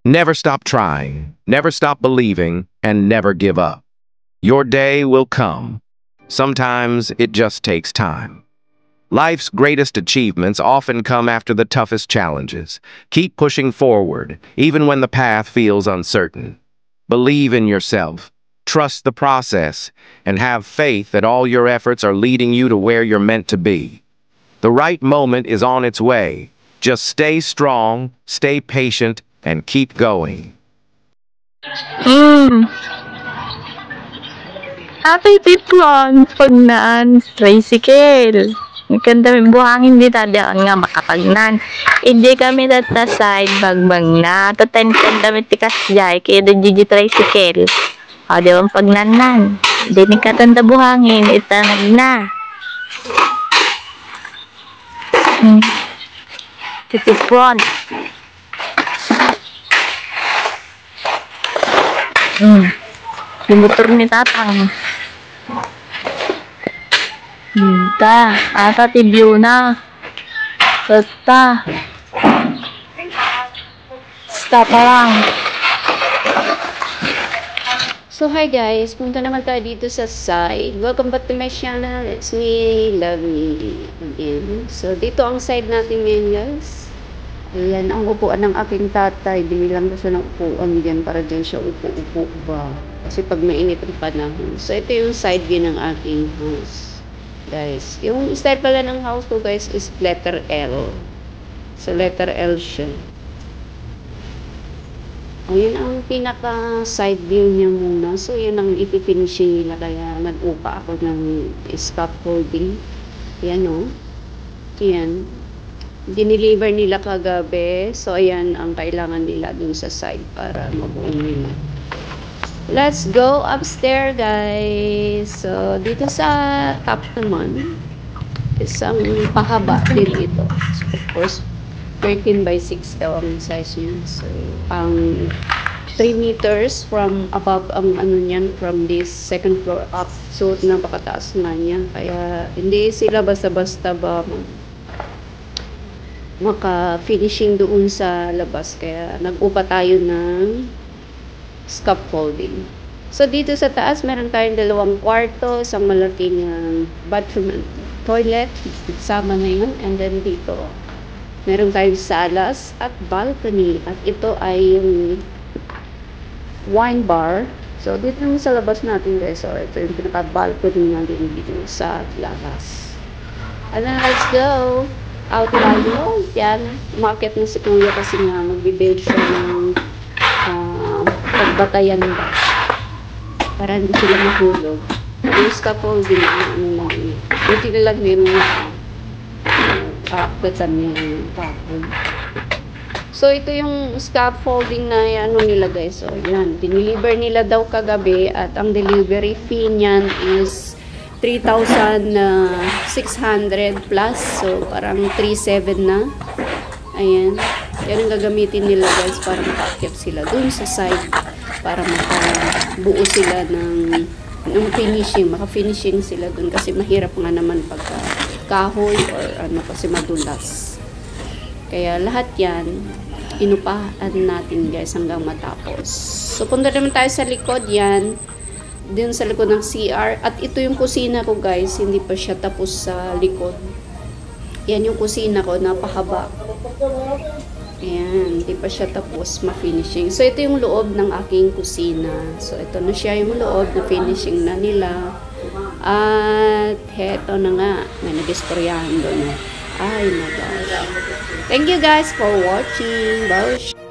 Never stop trying, never stop believing, and never give up. Your day will come. Sometimes it just takes time. Life's greatest achievements often come after the toughest challenges. Keep pushing forward, even when the path feels uncertain. Believe in yourself, trust the process, and have faith that all your efforts are leading you to where you're meant to be. The right moment is on its way. Just stay strong, stay patient, and keep going. Hmm. Happy Tipon, pagnan, tricycle. Ang ganda may buhangin di tadaan nga makapagnan. Hindi kami data side bagbang na. Taten-ten kami tikas jay kaya doon gigi tricycle. O, di ba pagnanan. Hindi ni katanda buhangin, itanag na. Tipon. Yung motor ni Tatang. Minta. Ata tibyo na. Basta. Stop lang. So hi guys, punta naman tayo dito sa side. Welcome back to my channel. It's me, Lovely again. So dito ang side natin ngayon guys. Ayan ang upuan ng aking tatay. Binilang ko siya ng upuan dyan para dyan siya upo-upo ba. Kasi pag mainit ang panahon. So ito yung side view ng aking house. Guys, yung style pala ng house ko guys is letter L. So letter L siya. Ayan ang pinaka side view niya muna. So yun ang ipifinishing nila. Kaya nag-upa ako ng scaffolding. Ayan o. Ayan. Dineliver nila kagabi. So ayan ang kailangan nila dun sa side para mabuo nila. Let's go upstairs guys. So dito sa top naman, isang pahaba din ito. So, of course 13 by 6 daw ang size niya. So pang 3 meters from above ang ano niyan, from this second floor up. So napakataas na niya. Kaya hindi sila basta-basta ba maka-finishing doon sa labas. Kaya nag-upa tayo ng scaffolding. So dito sa taas meron tayong dalawang kwarto, isang malaking bathroom and toilet, sama na yun. And then dito meron tayong salas at balcony, at ito ay yung wine bar. So dito yung sa labas natin guys. So ito yung pinaka balcony natin dito sa labas. And then let's go out tayo. Yan, market na si Kuya kasi nga magbibuild siya ng pagbatayan ba para hindi sila mahulog. Yung scaffolding ano lang yun. Buti na lang meron kakatan niya yung papel. So ito yung scaffolding na ano nila guys. So yan, dineliver nila daw kagabi at ang delivery fee niyan is 3,600 plus. So parang 3,700 na. Ayan. Yan ang gagamitin nila guys para maka-keep sila dun sa side. Para makabuo sila ng finishing. Maka-finishing sila dun. Kasi mahirap nga naman pagka kahoy or ano kasi madulas. Kaya lahat yan, inupahan natin guys hanggang matapos. So punta naman tayo sa likod yan. Dun sa likod ng CR. At ito yung kusina ko guys. Hindi pa siya tapos sa likod. Yan yung kusina ko. Napahaba. Ayan, hindi pa siya tapos ma-finishing. So, ito yung loob ng aking kusina. So, ito na siya yung loob na finishing na nila. At, heto na nga. May nag-istoryahan doon. Ay, my gosh. Thank you guys for watching. Bye.